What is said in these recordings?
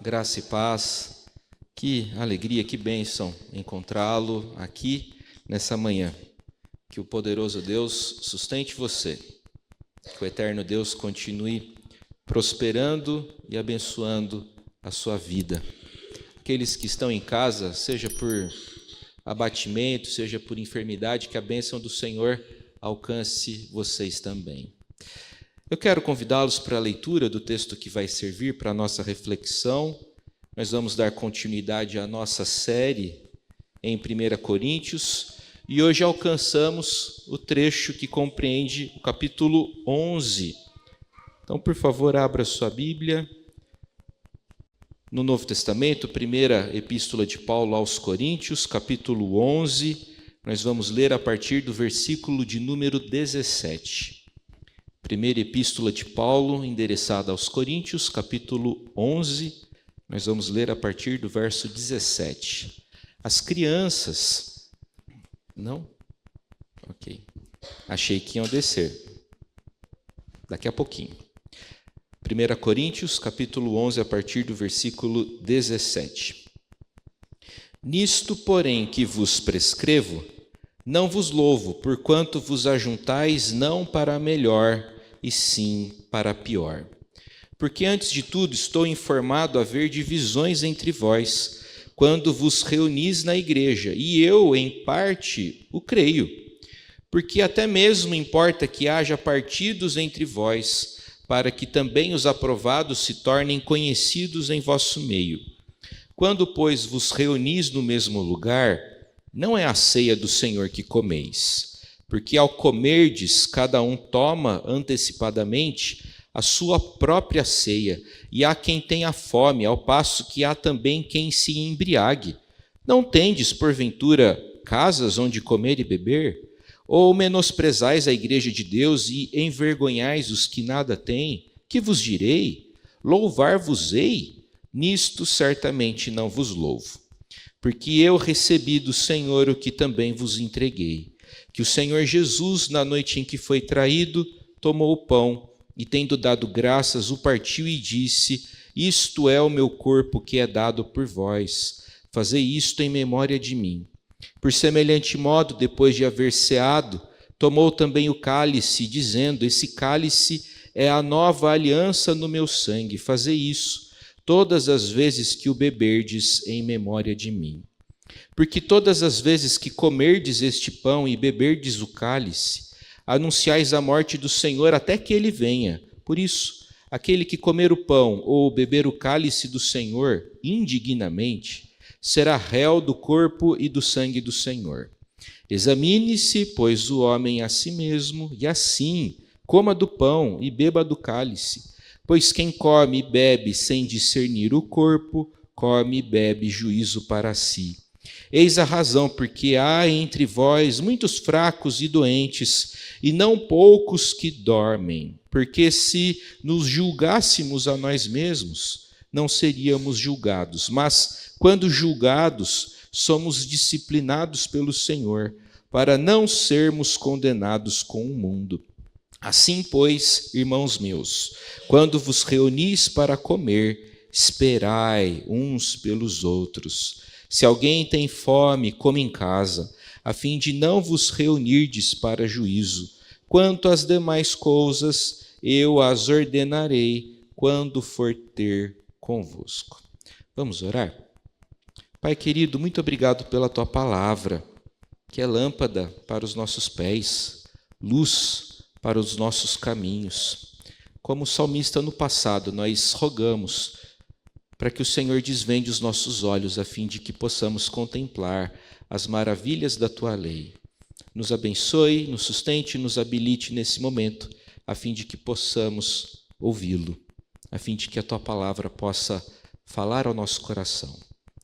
Graça e paz, que alegria, que bênção encontrá-lo aqui nessa manhã. Que o poderoso Deus sustente você, que o eterno Deus continue prosperando e abençoando a sua vida. Aqueles que estão em casa, seja por abatimento, seja por enfermidade, que a bênção do Senhor alcance vocês também. Eu quero convidá-los para a leitura do texto que vai servir para a nossa reflexão. Nós vamos dar continuidade à nossa série em 1 Coríntios e hoje alcançamos o trecho que compreende o capítulo 11. Então, por favor, abra sua Bíblia. No Novo Testamento, primeira epístola de Paulo aos Coríntios, capítulo 11, nós vamos ler a partir do versículo de número 17. Primeira epístola de Paulo, endereçada aos Coríntios, capítulo 11, nós vamos ler a partir do verso 17. As crianças... Não? Ok. Achei que iam descer. Daqui a pouquinho. 1 Coríntios, capítulo 11, a partir do versículo 17. Nisto, porém, que vos prescrevo, não vos louvo, porquanto vos ajuntais não para melhor, e sim para pior. Porque antes de tudo estou informado a haver divisões entre vós, quando vos reunis na igreja, e eu, em parte, o creio. Porque até mesmo importa que haja partidos entre vós, para que também os aprovados se tornem conhecidos em vosso meio. Quando, pois, vos reunis no mesmo lugar, não é a ceia do Senhor que comeis, porque ao comerdes, cada um toma antecipadamente a sua própria ceia, e há quem tenha fome, ao passo que há também quem se embriague. Não tendes, porventura, casas onde comer e beber? Ou menosprezais a igreja de Deus e envergonhais os que nada têm? Que vos direi? Louvar-vos-ei? Nisto certamente não vos louvo. Porque eu recebi do Senhor o que também vos entreguei, que o Senhor Jesus, na noite em que foi traído, tomou o pão e, tendo dado graças, o partiu e disse: Isto é o meu corpo que é dado por vós. Fazei isto em memória de mim. Por semelhante modo, depois de haver ceado, tomou também o cálice, dizendo: Esse cálice é a nova aliança no meu sangue. Fazei isso todas as vezes que o beberdes em memória de mim. Porque todas as vezes que comerdes este pão e beberdes o cálice, anunciais a morte do Senhor até que ele venha. Por isso, aquele que comer o pão ou beber o cálice do Senhor indignamente, será réu do corpo e do sangue do Senhor. Examine-se, pois, o homem a si mesmo, e assim coma do pão e beba do cálice. Pois quem come e bebe sem discernir o corpo, come e bebe juízo para si. Eis a razão porque há entre vós muitos fracos e doentes, e não poucos que dormem. Porque se nos julgássemos a nós mesmos, não seríamos julgados. Mas, quando julgados, somos disciplinados pelo Senhor, para não sermos condenados com o mundo. Assim, pois, irmãos meus, quando vos reunis para comer, esperai uns pelos outros. Se alguém tem fome, come em casa, a fim de não vos reunirdes para juízo. Quanto às demais coisas, eu as ordenarei quando for ter convosco. Vamos orar? Pai querido, muito obrigado pela tua palavra, que é lâmpada para os nossos pés, luz para os nossos caminhos. Como o salmista no passado, nós rogamos para que o Senhor desvende os nossos olhos, a fim de que possamos contemplar as maravilhas da tua lei. Nos abençoe, nos sustente, nos habilite nesse momento, a fim de que possamos ouvi-lo, a fim de que a tua palavra possa falar ao nosso coração.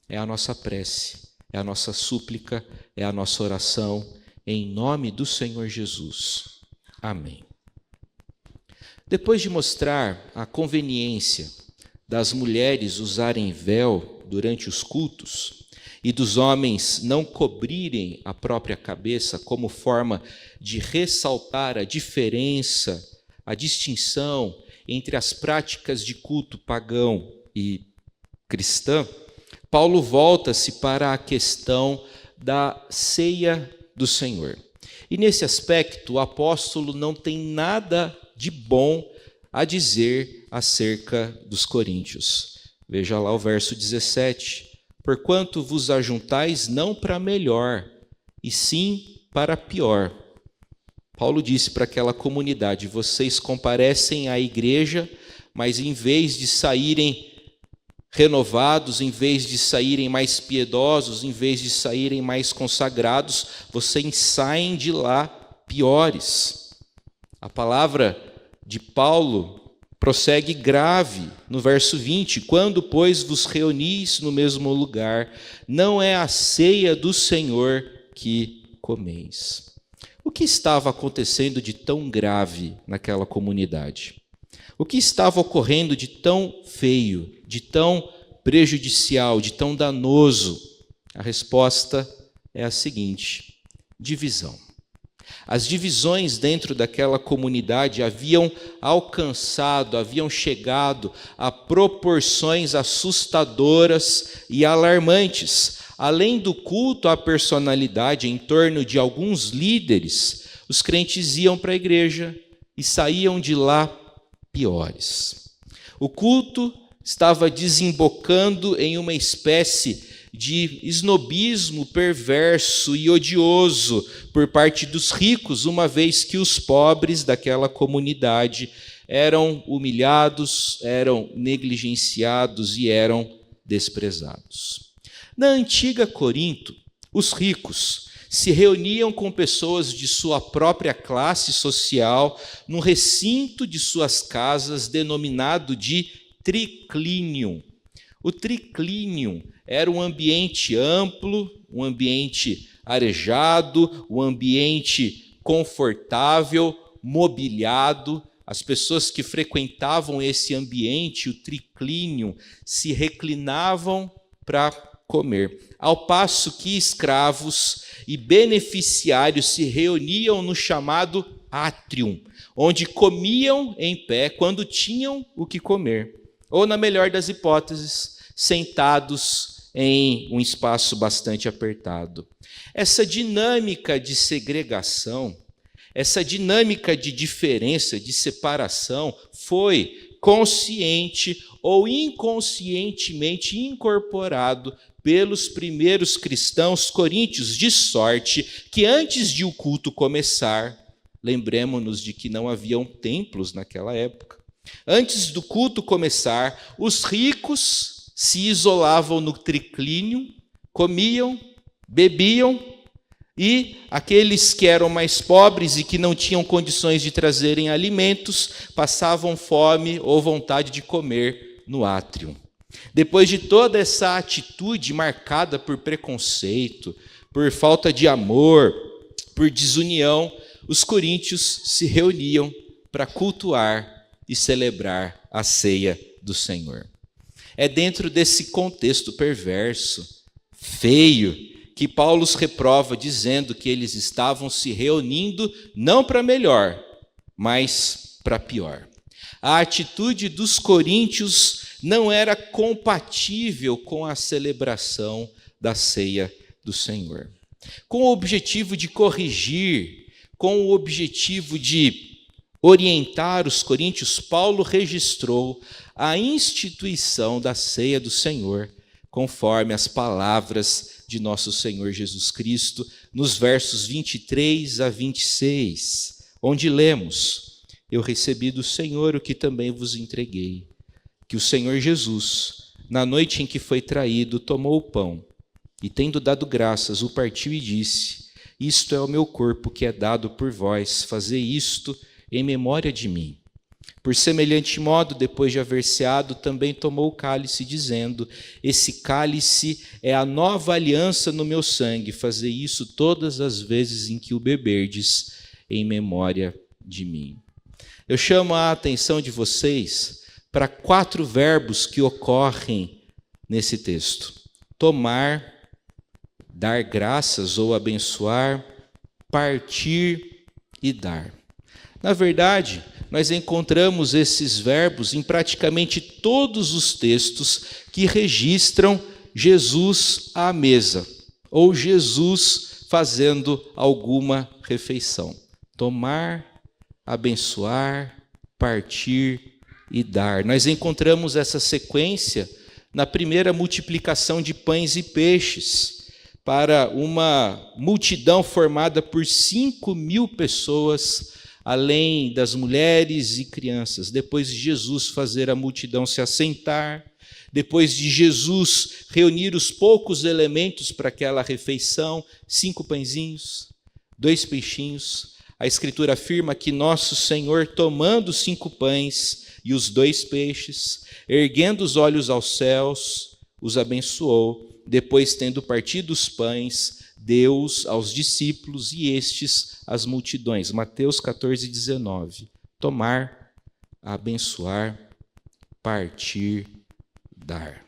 É a nossa prece, é a nossa súplica, é a nossa oração, em nome do Senhor Jesus. Amém. Depois de mostrar a conveniência das mulheres usarem véu durante os cultos e dos homens não cobrirem a própria cabeça como forma de ressaltar a diferença, a distinção entre as práticas de culto pagão e cristã, Paulo volta-se para a questão da ceia do Senhor. E nesse aspecto, o apóstolo não tem nada de bom a dizer acerca dos coríntios. Veja lá o verso 17. Porquanto vos ajuntais não para melhor, e sim para pior. Paulo disse para aquela comunidade: vocês comparecem à igreja, mas em vez de saírem renovados, em vez de saírem mais piedosos, em vez de saírem mais consagrados, vocês saem de lá piores. A palavra de Paulo prossegue grave no verso 20: quando, pois, vos reunis no mesmo lugar, não é a ceia do Senhor que comeis. O que estava acontecendo de tão grave naquela comunidade? O que estava ocorrendo de tão feio, de tão prejudicial, de tão danoso? A resposta é a seguinte: divisão. As divisões dentro daquela comunidade haviam chegado a proporções assustadoras e alarmantes. Além do culto à personalidade em torno de alguns líderes, os crentes iam para a igreja e saíam de lá piores. O culto estava desembocando em uma espécie de esnobismo perverso e odioso por parte dos ricos, uma vez que os pobres daquela comunidade eram humilhados, eram negligenciados e eram desprezados. Na antiga Corinto, os ricos se reuniam com pessoas de sua própria classe social num recinto de suas casas denominado de triclínio. O triclínio era um ambiente amplo, um ambiente arejado, um ambiente confortável, mobiliado. As pessoas que frequentavam esse ambiente, o triclínio, se reclinavam para comer, ao passo que escravos e beneficiários se reuniam no chamado átrium, onde comiam em pé quando tinham o que comer, ou, na melhor das hipóteses, sentados em um espaço bastante apertado. Essa dinâmica de segregação, essa dinâmica de diferença, de separação, foi consciente ou inconscientemente incorporado pelos primeiros cristãos coríntios, de sorte que antes de o culto começar, lembremos-nos de que não haviam templos naquela época, antes do culto começar, os ricos se isolavam no triclínio, comiam, bebiam, e aqueles que eram mais pobres e que não tinham condições de trazerem alimentos, passavam fome ou vontade de comer no átrio. Depois de toda essa atitude marcada por preconceito, por falta de amor, por desunião, os coríntios se reuniam para cultuar e celebrar a ceia do Senhor. É dentro desse contexto perverso, feio, que Paulo os reprova, dizendo que eles estavam se reunindo não para melhor, mas para pior. A atitude dos coríntios não era compatível com a celebração da ceia do Senhor. Com o objetivo de corrigir, com o objetivo de orientar os coríntios, Paulo registrou a instituição da ceia do Senhor, conforme as palavras de nosso Senhor Jesus Cristo, nos versos 23 a 26, onde lemos: eu recebi do Senhor o que também vos entreguei, que o Senhor Jesus, na noite em que foi traído, tomou o pão e, tendo dado graças, o partiu e disse: isto é o meu corpo que é dado por vós, fazei isto em memória de mim. Por semelhante modo, depois de haver ceado, também tomou o cálice, dizendo: esse cálice é a nova aliança no meu sangue, fazei isso todas as vezes em que o beberdes, em memória de mim. Eu chamo a atenção de vocês para 4 verbos que ocorrem nesse texto: tomar, dar graças ou abençoar, partir e dar. Na verdade, nós encontramos esses verbos em praticamente todos os textos que registram Jesus à mesa, ou Jesus fazendo alguma refeição. Tomar, abençoar, partir e dar. Nós encontramos essa sequência na primeira multiplicação de pães e peixes, para uma multidão formada por 5.000 pessoas, além das mulheres e crianças. Depois de Jesus fazer a multidão se assentar, depois de Jesus reunir os poucos elementos para aquela refeição, 5 pãezinhos, 2 peixinhos, a Escritura afirma que nosso Senhor, tomando os 5 pães e os 2 peixes, erguendo os olhos aos céus, os abençoou. Depois, tendo partido os pães, deu-os aos discípulos e estes às multidões. Mateus 14:19. Tomar, abençoar, partir, dar.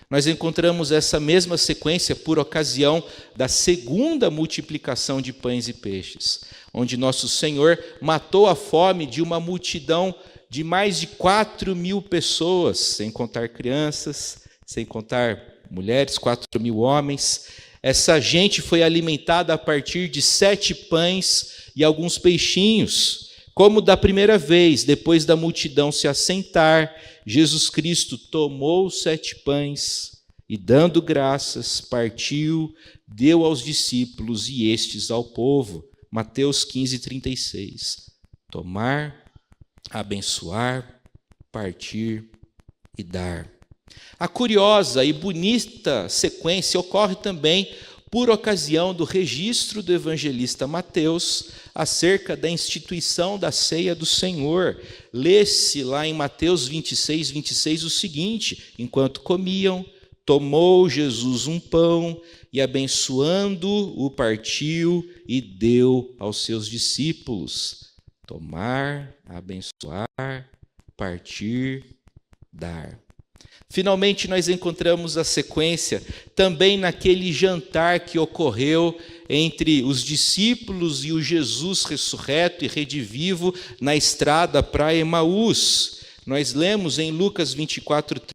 Nós encontramos essa mesma sequência por ocasião da segunda multiplicação de pães e peixes, onde nosso Senhor matou a fome de uma multidão de mais de 4.000 pessoas, sem contar crianças, sem contar mulheres, 4.000 homens. Essa gente foi alimentada a partir de 7 pães e alguns peixinhos. Como da primeira vez, depois da multidão se assentar, Jesus Cristo tomou os 7 pães e, dando graças, partiu, deu aos discípulos e estes ao povo. Mateus 15:36. Tomar, abençoar, partir e dar. A curiosa e bonita sequência ocorre também por ocasião do registro do evangelista Mateus acerca da instituição da ceia do Senhor. Lê-se lá em Mateus 26:26 o seguinte: enquanto comiam, tomou Jesus um pão e, abençoando-o, o partiu e deu aos seus discípulos. Tomar, abençoar, partir, dar. Finalmente, nós encontramos a sequência também naquele jantar que ocorreu entre os discípulos e o Jesus ressurreto e redivivo na estrada para Emaús. Nós lemos em Lucas 24:30,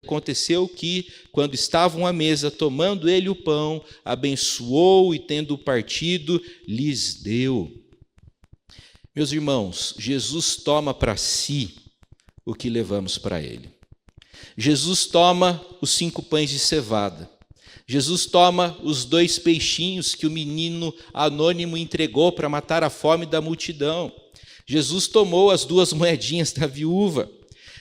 aconteceu que, quando estavam à mesa, tomando ele o pão, abençoou e, tendo partido, lhes deu. Meus irmãos, Jesus toma para si o que levamos para ele. Jesus toma os 5 pães de cevada. Jesus toma os 2 peixinhos que o menino anônimo entregou para matar a fome da multidão. Jesus tomou as 2 moedinhas da viúva.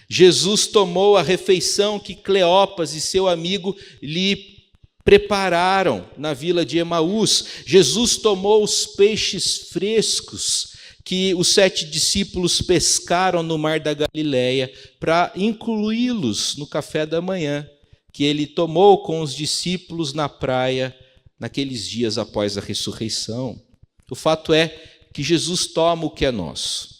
Jesus tomou a refeição que Cleopas e seu amigo lhe prepararam na vila de Emaús. Jesus tomou os peixes frescos que os 7 discípulos pescaram no mar da Galileia para incluí-los no café da manhã, que ele tomou com os discípulos na praia naqueles dias após a ressurreição. O fato é que Jesus toma o que é nosso.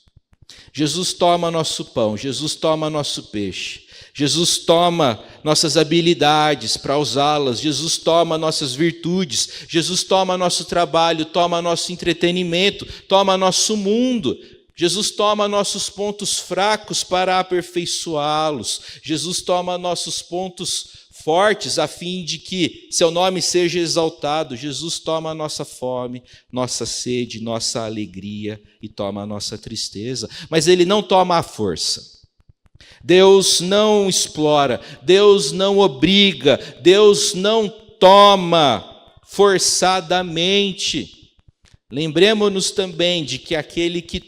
Jesus toma nosso pão, Jesus toma nosso peixe. Jesus toma nossas habilidades para usá-las, Jesus toma nossas virtudes, Jesus toma nosso trabalho, toma nosso entretenimento, toma nosso mundo. Jesus toma nossos pontos fracos para aperfeiçoá-los. Jesus toma nossos pontos fortes a fim de que seu nome seja exaltado. Jesus toma a nossa fome, nossa sede, nossa alegria e toma a nossa tristeza. Mas ele não toma à força. Deus não explora, Deus não obriga, Deus não toma forçadamente. Lembremos-nos também de que aquele que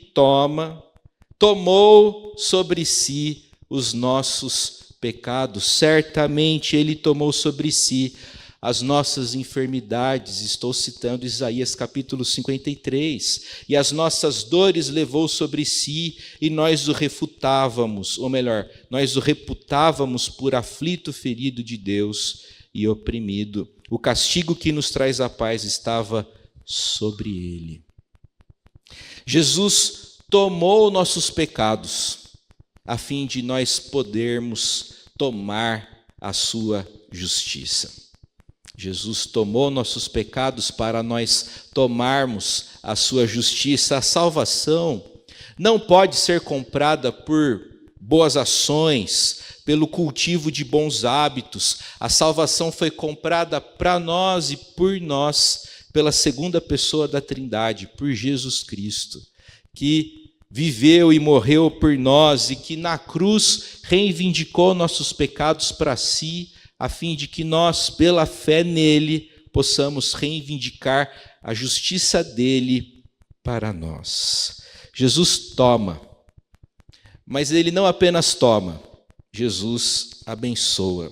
tomou sobre si os nossos pecados. Certamente ele tomou sobre si as nossas enfermidades. Estou citando Isaías capítulo 53. E as nossas dores levou sobre si, e nós o refutávamos, ou melhor, nós o reputávamos por aflito, ferido de Deus e oprimido. O castigo que nos traz a paz estava sobre ele. Jesus tomou nossos pecados, a fim de nós podermos tomar a sua justiça. Jesus tomou nossos pecados para nós tomarmos a sua justiça. A salvação não pode ser comprada por boas ações, pelo cultivo de bons hábitos. A salvação foi comprada para nós e por nós, pela segunda pessoa da Trindade, por Jesus Cristo, que viveu e morreu por nós e que na cruz reivindicou nossos pecados para si, a fim de que nós, pela fé nele, possamos reivindicar a justiça dele para nós. Jesus toma, mas ele não apenas toma, Jesus abençoa.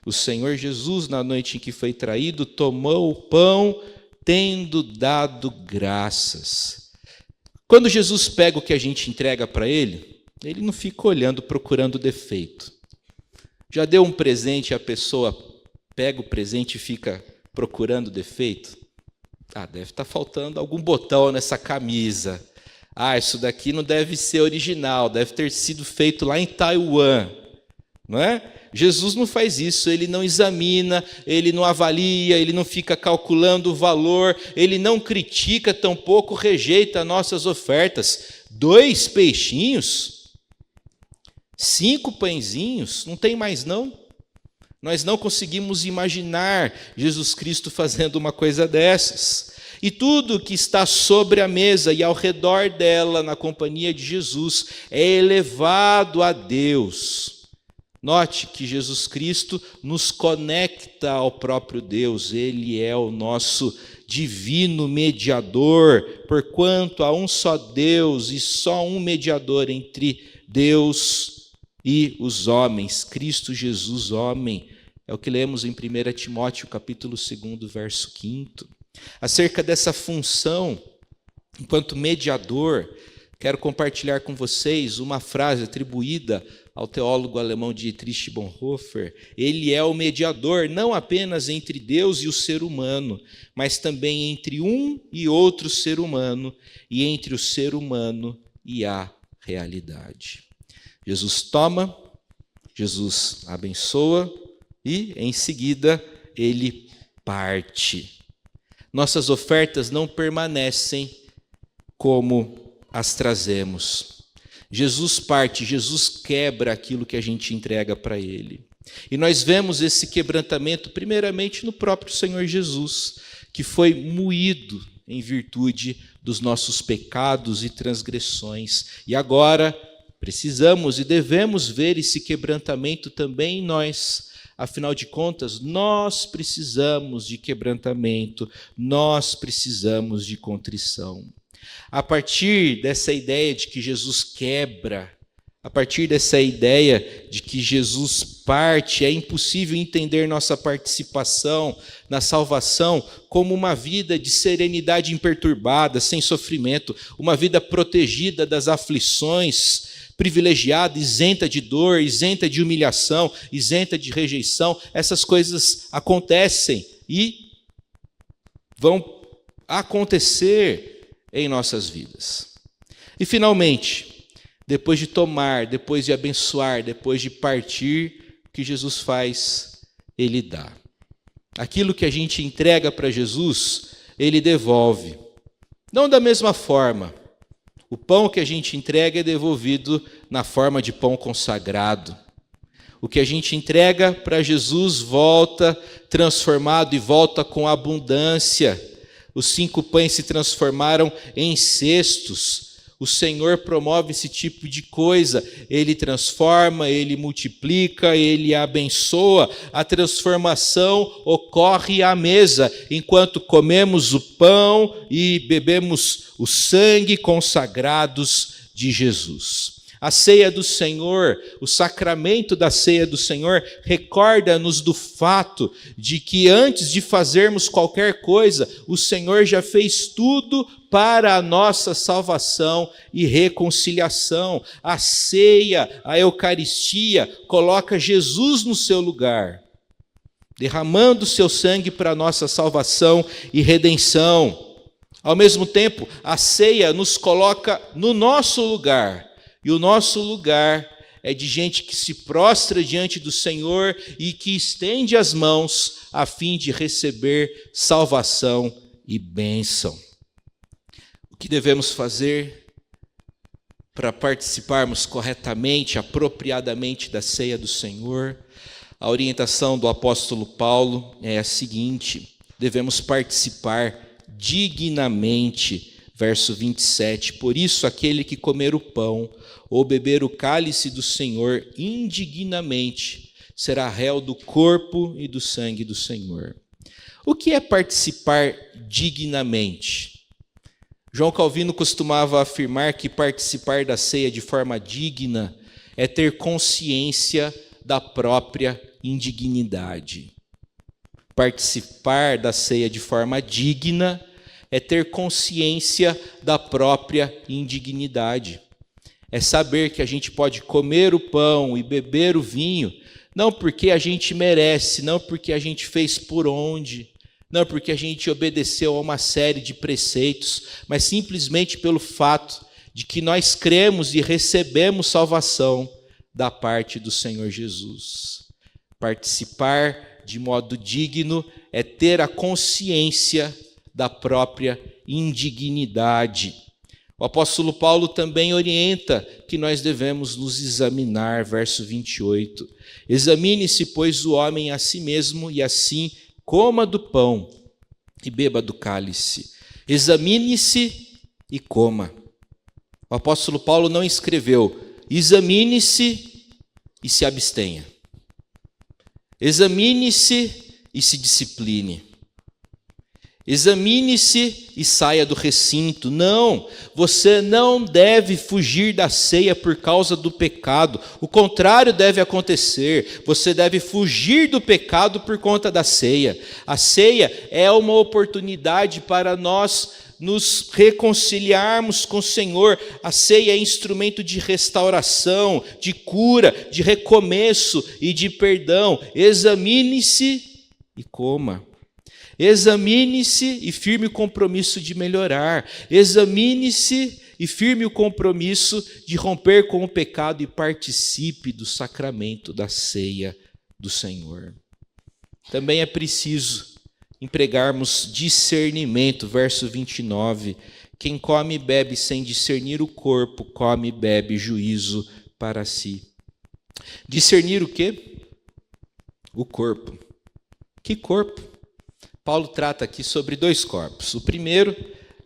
O Senhor Jesus, na noite em que foi traído, tomou o pão, tendo dado graças. Quando Jesus pega o que a gente entrega para ele, ele não fica olhando, procurando defeito. Já deu um presente e a pessoa pega o presente e fica procurando defeito? Deve estar faltando algum botão nessa camisa. Isso daqui não deve ser original, deve ter sido feito lá em Taiwan. Não é? Jesus não faz isso, ele não examina, ele não avalia, ele não fica calculando o valor, ele não critica, tampouco rejeita nossas ofertas. 2 peixinhos, 5 pãezinhos, não tem mais não? Nós não conseguimos imaginar Jesus Cristo fazendo uma coisa dessas. E tudo que está sobre a mesa e ao redor dela, na companhia de Jesus, é elevado a Deus. Note que Jesus Cristo nos conecta ao próprio Deus. Ele é o nosso divino mediador, porquanto há um só Deus e só um mediador entre Deus e os homens, Cristo Jesus, homem. É o que lemos em 1 Timóteo, capítulo 2, verso 5. Acerca dessa função, enquanto mediador, quero compartilhar com vocês uma frase atribuída ao teólogo alemão Dietrich Bonhoeffer. Ele é o mediador não apenas entre Deus e o ser humano, mas também entre um e outro ser humano e entre o ser humano e a realidade. Jesus toma, Jesus abençoa e, em seguida, ele parte. Nossas ofertas não permanecem como as trazemos. Jesus parte, Jesus quebra aquilo que a gente entrega para ele. E nós vemos esse quebrantamento primeiramente no próprio Senhor Jesus, que foi moído em virtude dos nossos pecados e transgressões. E agora precisamos e devemos ver esse quebrantamento também em nós. Afinal de contas, nós precisamos de quebrantamento, nós precisamos de contrição. A partir dessa ideia de que Jesus quebra, a partir dessa ideia de que Jesus parte, é impossível entender nossa participação na salvação como uma vida de serenidade imperturbada, sem sofrimento, uma vida protegida das aflições, privilegiada, isenta de dor, isenta de humilhação, isenta de rejeição. Essas coisas acontecem e vão acontecer em nossas vidas. E finalmente, depois de tomar, depois de abençoar, depois de partir, o que Jesus faz? Ele dá. Aquilo que a gente entrega para Jesus, ele devolve. Não da mesma forma. O pão que a gente entrega é devolvido na forma de pão consagrado. O que a gente entrega para Jesus volta transformado e volta com abundância. Os 5 pães se transformaram em cestos. O Senhor promove esse tipo de coisa. Ele transforma, ele multiplica, ele abençoa. A transformação ocorre à mesa, enquanto comemos o pão e bebemos o sangue consagrados de Jesus. A ceia do Senhor, o sacramento da ceia do Senhor, recorda-nos do fato de que antes de fazermos qualquer coisa, o Senhor já fez tudo para a nossa salvação e reconciliação. A ceia, a Eucaristia, coloca Jesus no seu lugar, derramando o seu sangue para a nossa salvação e redenção. Ao mesmo tempo, a ceia nos coloca no nosso lugar. E o nosso lugar é de gente que se prostra diante do Senhor e que estende as mãos a fim de receber salvação e bênção. O que devemos fazer para participarmos corretamente, apropriadamente da ceia do Senhor, a orientação do apóstolo Paulo é a seguinte: devemos participar dignamente. Verso 27, por isso aquele que comer o pão ou beber o cálice do Senhor indignamente será réu do corpo e do sangue do Senhor. O que é participar dignamente? João Calvino costumava afirmar que participar da ceia de forma digna é ter consciência da própria indignidade. Participar da ceia de forma digna é ter consciência da própria indignidade. É saber que a gente pode comer o pão e beber o vinho, não porque a gente merece, não porque a gente fez por onde, não porque a gente obedeceu a uma série de preceitos, mas simplesmente pelo fato de que nós cremos e recebemos salvação da parte do Senhor Jesus. Participar de modo digno é ter a consciência da própria indignidade. O apóstolo Paulo também orienta que nós devemos nos examinar, verso 28. Examine-se, pois, o homem a si mesmo, e assim coma do pão e beba do cálice. Examine-se e coma. O apóstolo Paulo não escreveu: examine-se e se abstenha. Examine-se e se discipline. Examine-se e saia do recinto. Não, você não deve fugir da ceia por causa do pecado. O contrário deve acontecer. Você deve fugir do pecado por conta da ceia. A ceia é uma oportunidade para nós nos reconciliarmos com o Senhor. A ceia é instrumento de restauração, de cura, de recomeço e de perdão. Examine-se e coma. Examine-se e firme o compromisso de melhorar. Examine-se e firme o compromisso de romper com o pecado e participe do sacramento da ceia do Senhor. Também é preciso empregarmos discernimento, verso 29. Quem come e bebe sem discernir o corpo, come e bebe juízo para si. Discernir o quê? O corpo. Que corpo? Paulo trata aqui sobre dois corpos. O primeiro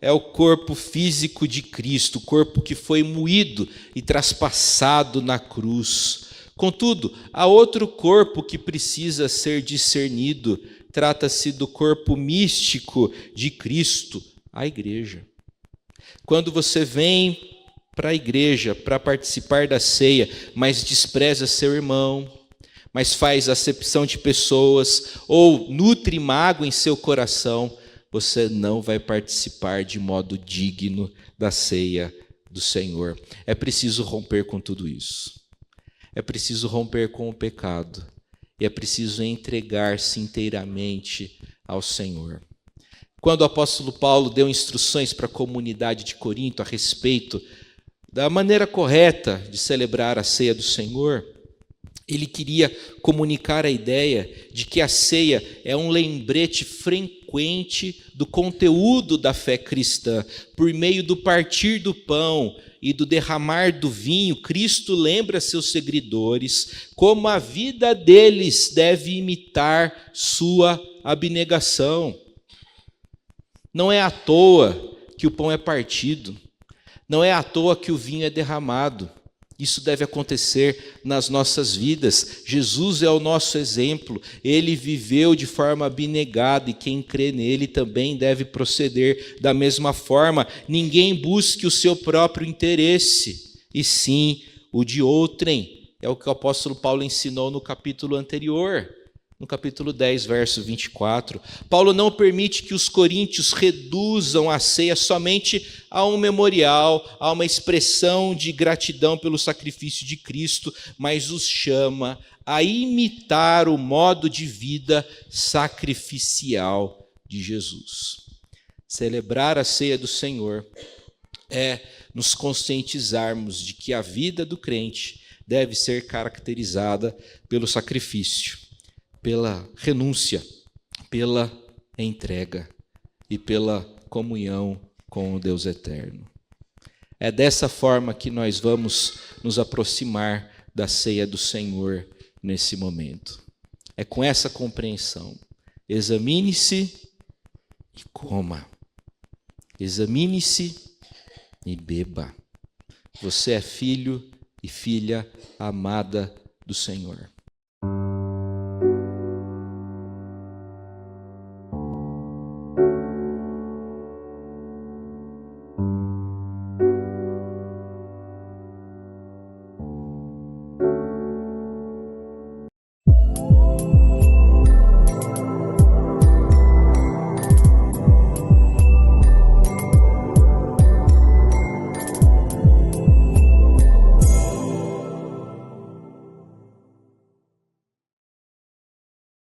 é o corpo físico de Cristo, o corpo que foi moído e traspassado na cruz. Contudo, há outro corpo que precisa ser discernido. Trata-se do corpo místico de Cristo, a igreja. Quando você vem para a igreja para participar da ceia, mas despreza seu irmão, mas faz acepção de pessoas ou nutre mágoa em seu coração, você não vai participar de modo digno da ceia do Senhor. É preciso romper com tudo isso. É preciso romper com o pecado. E é preciso entregar-se inteiramente ao Senhor. Quando o apóstolo Paulo deu instruções para a comunidade de Corinto a respeito da maneira correta de celebrar a ceia do Senhor, ele queria comunicar a ideia de que a ceia é um lembrete frequente do conteúdo da fé cristã. Por meio do partir do pão e do derramar do vinho, Cristo lembra seus seguidores como a vida deles deve imitar sua abnegação. Não é à toa que o pão é partido, não é à toa que o vinho é derramado. Isso deve acontecer nas nossas vidas. Jesus é o nosso exemplo. Ele viveu de forma abnegada e quem crê nele também deve proceder da mesma forma. Ninguém busque o seu próprio interesse, e sim o de outrem. É o que o apóstolo Paulo ensinou no capítulo anterior. No capítulo 10, verso 24, Paulo não permite que os coríntios reduzam a ceia somente a um memorial, a uma expressão de gratidão pelo sacrifício de Cristo, mas os chama a imitar o modo de vida sacrificial de Jesus. Celebrar a ceia do Senhor é nos conscientizarmos de que a vida do crente deve ser caracterizada pelo sacrifício, pela renúncia, pela entrega e pela comunhão com o Deus eterno. É dessa forma que nós vamos nos aproximar da ceia do Senhor nesse momento. É com essa compreensão. Examine-se e coma. Examine-se e beba. Você é filho e filha amada do Senhor.